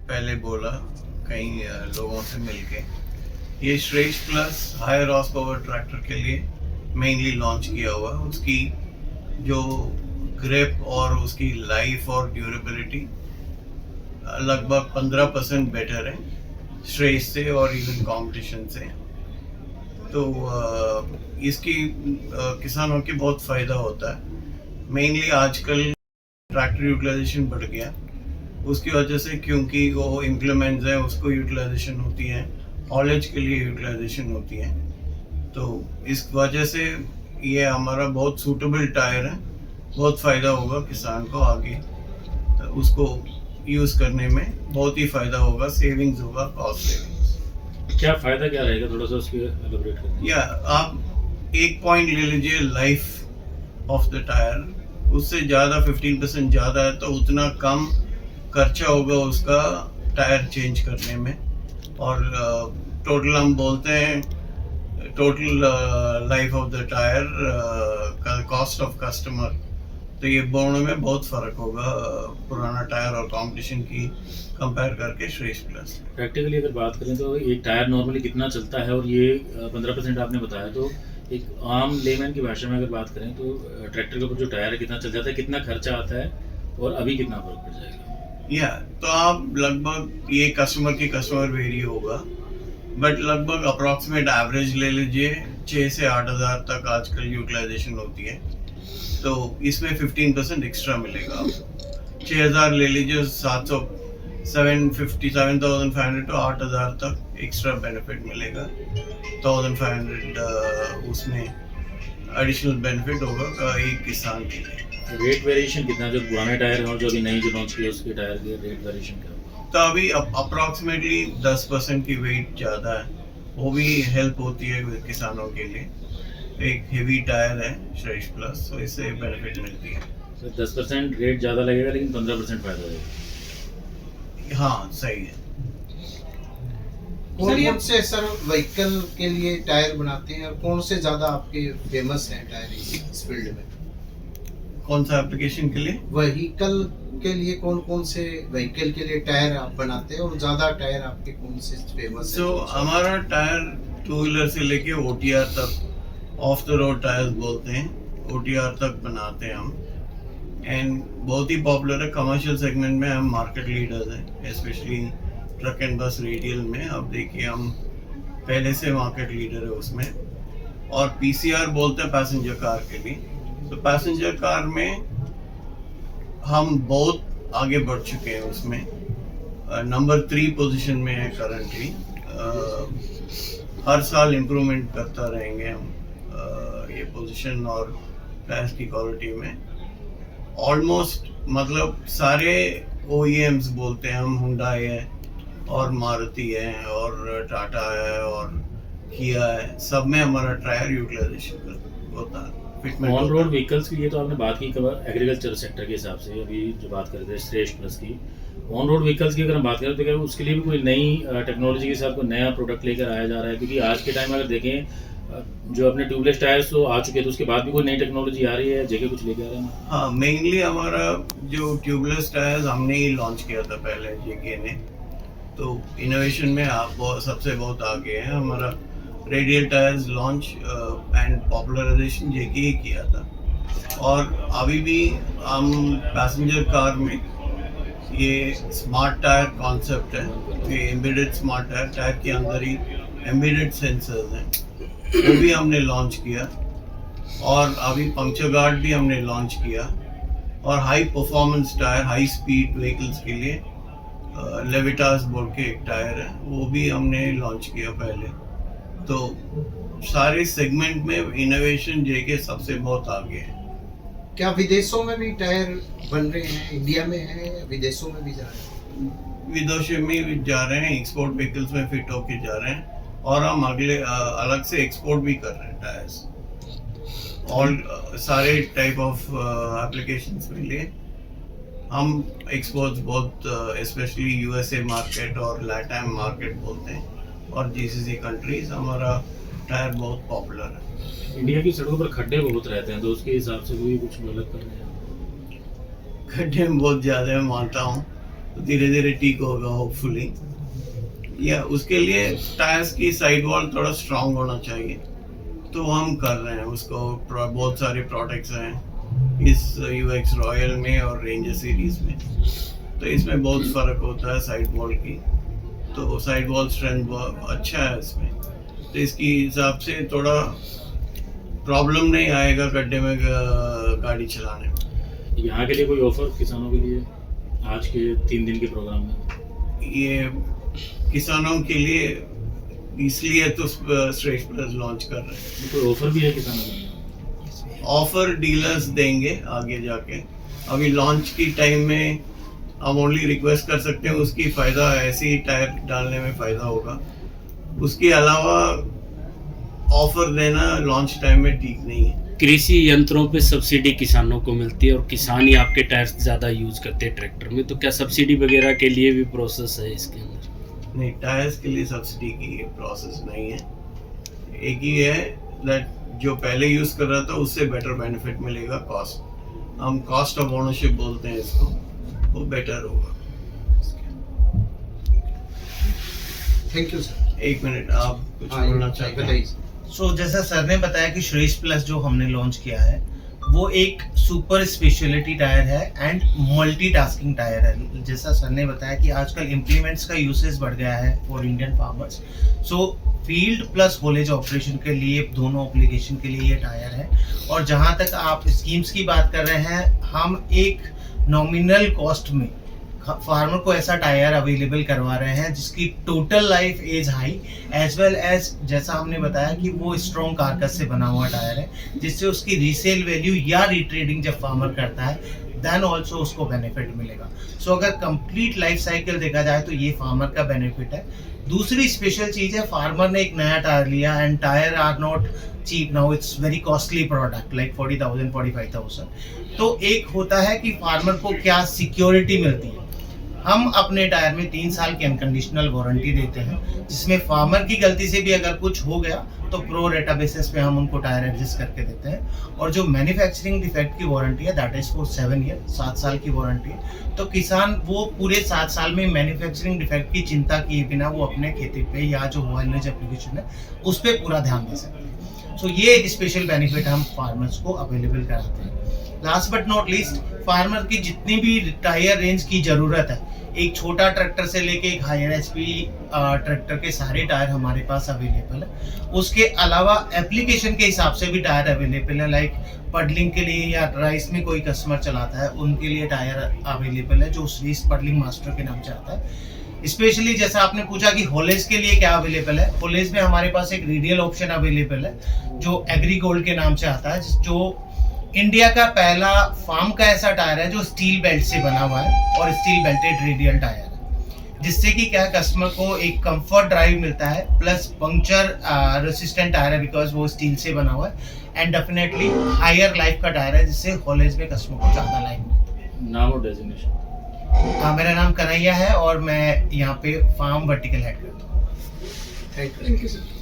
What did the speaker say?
पहले बोला कई लोगों से मिलके, ये श्रेष्ठ plus higher horse power tractor के लिए मेनली लॉन्च किया हुआ है। उसकी जो ग्रिप और उसकी लाइफ और ड्यूरेबिलिटी लगभग 15% बेटर है श्रेष्ठ से और इवन कंपटीशन से। तो इसकी किसानों की बहुत फ़ायदा होता है। मेनली आजकल ट्रैक्टर यूटिलाइजेशन बढ़ गया उसकी वजह से, क्योंकि वो इम्प्लीमेंट्स हैं उसको यूटिलाइजेशन होती है, हॉलेज के लिए यूटिलाइजेशन होती है। तो इस वजह से ये हमारा बहुत सूटेबल टायर है, बहुत फ़ायदा होगा किसान को आगे। तो उसको यूज़ करने में बहुत ही फ़ायदा होगा, सेविंग्स होगा, कॉस्ट सेविंग्स। क्या फ़ायदा क्या रहेगा, थोड़ा सा उसकी एलोबरेट करिए। या आप एक पॉइंट ले लीजिए लाइफ ऑफ द टायर, उससे ज़्यादा 15% ज़्यादा है तो उतना कम खर्चा होगा उसका टायर चेंज करने में। और टोटल हम बोलते हैं total life of the tyre का कॉस्ट ऑफ कस्टमर, तो ये दोनों में बहुत फ़र्क होगा पुराना टायर और कंपटीशन की कंपेयर करके श्रेष्ठ प्लस। प्रैक्टिकली अगर बात करें तो एक टायर नॉर्मली कितना चलता है, और ये 15% आपने बताया, तो एक आम लेमैन की भाषा में अगर बात करें तो ट्रैक्टर के ऊपर जो टायर है कितना चल जाता है, कितना खर्चा आता है और अभी कितना फर्क पड़ जाएगा? या तो आप लगभग ये कस्टमर वेरी होगा, बट लगभग अप्रॉक्सीमेट एवरेज ले लीजिए 6 से 8 हज़ार तक आजकल यूटिलाइजेशन होती है। तो इसमें 15% एक्स्ट्रा मिलेगा आपको। 6,000 ले लीजिए, 7,500 टू 8,000 तक एक्स्ट्रा बेनिफिट मिलेगा। 1,500 उसमें एडिशनल बेनिफिट होगा एक किसान के लिए। रेट वेरिएशन कितना, जो पुराने टायर हैं और जो अभी नई जो लॉन्च किए उसके टायर के रेट वेरिएशन क्या होगा? तो अभी अप्रॉक्सीमेटली 10% की वेट ज़्यादा है, वो भी हेल्प होती है किसानों के लिए। एक हेवी टायर है श्रेष्ठ प्लस, तो इससे बेनिफिट मिलती है। तो 10% रेट ज़्यादा लगेगा लेकिन 15% फ़ायदा रहेगा। हाँ सही है। कौन से सर व्हीकल के लिए टायर बनाते हैं और कौन से ज़्यादा आपके फेमस हैं टायर इस फील्ड में? कौन सा एप्लीकेशन के लिए? व्हीकल के लिए कौन से व्हीकल के लिए टायर आप बनाते हैं और ज़्यादा टायर आपके कौन से फेमस तो हमारा टायर 2 व्हीलर से लेके OTR तक, ऑफ द रोड टायर्स बोलते हैं, OTR तक बनाते हैं हम। एंड बहुत ही पॉपुलर है कमर्शियल सेगमेंट में, हम मार्केट लीडर्स हैं, स्पेशली ट्रक एंड बस रेडियल में। अब देखिए हम पहले से मार्केट लीडर है उसमें। और PCR बोलते हैं पैसेंजर कार के लिए। तो पैसेंजर कार में हम बहुत आगे बढ़ चुके हैं, उसमें नंबर 3 पोजीशन में है करंटली। हर साल इम्प्रूवमेंट करता रहेंगे हम ये पोजीशन और टायर्स की क्वालिटी में। ऑलमोस्ट मतलब सारे OEMs बोलते हैं हम, हुंडई है और मारुति है और टाटा है और किया है, सब में हमारा टायर यूटिलाइजेशन होता है। ऑन रोड व्हीकल्स की ये तो आपने बात की एग्रीकल्चर सेक्टर के हिसाब से, अभी जो बात कर रहे थे श्रेष्ठ प्लस की। ऑन रोड व्हीकल्स की अगर हम बात करें तो क्या उसके लिए भी कोई नई टेक्नोलॉजी के साथ कोई नया प्रोडक्ट लेकर आया जा रहा है? क्योंकि आज के टाइम में अगर देखें जो अपने ट्यूबलेस टायर्स तो आ चुके हैं, तो उसके बाद भी कोई नई टेक्नोलॉजी आ रही है, जगह कुछ लेके आ रहे हैं? हाँ, मेनली हमारा जो ट्यूबलेस टायर्स हमने ही लॉन्च किया था पहले JK ने, तो इनोवेशन में आप सबसे बहुत आगे है। हमारा radial tyres launch and popularisation JK ही किया था। और अभी भी हम पैसेंजर कार में ये स्मार्ट टायर कॉन्सेप्ट है, ये एम्बेडेड स्मार्ट टायर, टायर के अंदर ही एम्बेडेड सेंसर्स हैं, वो भी हमने लॉन्च किया। और अभी पंक्चर गार्ड भी हमने लॉन्च किया। और high performance tyre, high speed vehicles के लिए लेविटास बोल के एक टायर है, वो भी हमने लॉन्च किया पहले। तो सारे सेगमेंट में इनोवेशन JK सबसे बहुत आगे है। क्या विदेशों में भी टायर बन रहे हैं? इंडिया में है, विदेशों में भी जा रहे हैं? विदेशों में भी जा रहे हैं, एक्सपोर्ट व्हीकल्स में फिट होके जा रहे हैं, और हम अगले अलग से एक्सपोर्ट भी कर रहे हैं टायर्स। ऑल सारे टाइप ऑफ एप्लीकेशंस के लिए हम एक्सपोर्ट्स बहुत स्पेशली USA मार्केट और LATAM मार्केट बोलते हैं, और GCC कंट्रीज हमारा टायर बहुत पॉपुलर है। इंडिया की सड़कों पर खड्डे बहुत रहते हैं, तो उसके हिसाब से भी कुछ अलग कर रहे हैं? खड्डे में बहुत ज़्यादा मैं मानता हूँ, तो धीरे धीरे ठीक होगा होपफुली। या उसके लिए टायर्स की साइड वॉल थोड़ा स्ट्रांग होना चाहिए, तो हम कर रहे हैं उसको। बहुत सारे प्रोडक्ट्स हैं इस यूएक्स रॉयल में और रेंजर सीरीज में, तो इसमें बहुत फ़र्क होता है साइड वॉल की। तो साइड वॉल स्ट्रेंथ बहुत अच्छा है इसमें, तो इसकी हिसाब से थोड़ा प्रॉब्लम नहीं आएगा गड्ढे में गाड़ी चलाने में। यहाँ के लिए कोई ऑफर किसानों के लिए आज के 3 दिन के प्रोग्राम में? ये किसानों के लिए इसलिए तो श्रेष्ठ प्लस लॉन्च कर रहे हैं। कोई ऑफर भी है किसानों के लिए? ऑफर डीलर्स देंगे आगे जाके, अभी लॉन्च की टाइम में हम ओनली रिक्वेस्ट कर सकते हैं, उसकी फ़ायदा ऐसे ही टायर डालने में फ़ायदा होगा। उसके अलावा ऑफर देना लॉन्च टाइम में ठीक नहीं है। कृषि यंत्रों पे सब्सिडी किसानों को मिलती है और किसान ही आपके टायर्स ज़्यादा यूज करते हैं ट्रैक्टर में, तो क्या सब्सिडी वगैरह के लिए भी प्रोसेस है इसके अंदर? नहीं, टायर्स के लिए सब्सिडी की प्रोसेस नहीं है। एक ही है दैट जो पहले यूज़ कर रहा था उससे बेटर बेनिफिट मिलेगा। कॉस्ट, हम कॉस्ट ऑफ ओनरशिप बोलते हैं इसको, वो बेटर होगा। Thank you sir. एक मिनट, आप कुछ बोलना चाहते हैं? बताइए। सो जैसा सर ने बताया कि श्रेष्ठ प्लस जो हमने लॉन्च किया है वो एक सुपर स्पेशलिटी टायर है एंड मल्टीटास्किंग टायर है। जैसा सर ने बताया कि आजकल इम्प्लीमेंट्स का यूसेज बढ़ गया है for Indian farmers, so field plus haulage operation के लिए दोनों एप्लीकेशन के लिए ये टायर है। और जहाँ तक आप स्कीम्स की बात कर रहे हैं, हम एक नॉमिनल कॉस्ट में फार्मर को ऐसा टायर अवेलेबल करवा रहे हैं जिसकी total life as high as well as जैसा हमने बताया कि वो स्ट्रॉन्ग कारकस से बना हुआ टायर है, जिससे उसकी रीसेल वैल्यू या रिट्रेडिंग जब फार्मर करता है देन ऑल्सो उसको बेनिफिट मिलेगा। सो अगर कंप्लीट लाइफ साइकिल देखा जाए तो ये फार्मर का बेनिफिट है। दूसरी स्पेशल चीज़ है, फार्मर ने एक नया टायर लिया and tyre are not cheap now, it's very costly product like 40,000 45,000। तो एक होता है कि फार्मर को क्या सिक्योरिटी मिलती है। हम अपने टायर में 3 साल की अनकंडीशनल वारंटी देते हैं, जिसमें फार्मर की गलती से भी अगर कुछ हो गया तो प्रो रेटा बेसिस पे हम उनको टायर एडजस्ट करके देते हैं। और जो मैन्युफैक्चरिंग डिफेक्ट की वारंटी है दैट इज फॉर 7 ईयर, 7 साल की वारंटी है। तो किसान वो पूरे 7 साल में मैन्युफैक्चरिंग डिफेक्ट की चिंता किए बिना वो अपने खेती पे या जो ऑयलेज एप्लीकेशन है उस पर पूरा ध्यान दे सकते हैं। सो ये एक स्पेशल बेनिफिट हम फार्मर्स को अवेलेबल कराते हैं। Last but not least, farmer की जितनी भी टायर रेंज की ज़रूरत है, एक छोटा ट्रैक्टर से लेके एक हायर एचपी ट्रैक्टर के सारे टायर हमारे पास अवेलेबल है। उसके अलावा एप्लीकेशन के हिसाब से भी टायर अवेलेबल है, लाइक पडलिंग के लिए या राइस में कोई कस्टमर चलाता है उनके लिए टायर अवेलेबल है जो श्रेष्ठ पडलिंग मास्टर के नाम से आता है। स्पेशली जैसा आपने पूछा कि होलेज के लिए क्या अवेलेबल है, होलेज में हमारे पास एक रेडियल ऑप्शन अवेलेबल है जो एग्री गोल्ड के नाम से आता है, जो इंडिया का पहला फार्म का ऐसा टायर है जो स्टील बेल्ट से बना हुआ है और स्टील बेल्टेड रेडियल टायर है, जिससे कि क्या कस्टमर को एक कंफर्ट ड्राइव मिलता है प्लस पंक्चर रेसिस्टेंट टायर है बिकॉज वो स्टील से बना हुआ है एंड डेफिनेटली हायर लाइफ का टायर है जिससे हॉलेज में कस्टमर को ज़्यादा लाइफ मिलती है। नाम और डेजिग्नेशन? मेरा नाम कन्हैया है और मैं यहाँ पे फार्म वर्टिकल हेड करता हूँ। Thank you sir.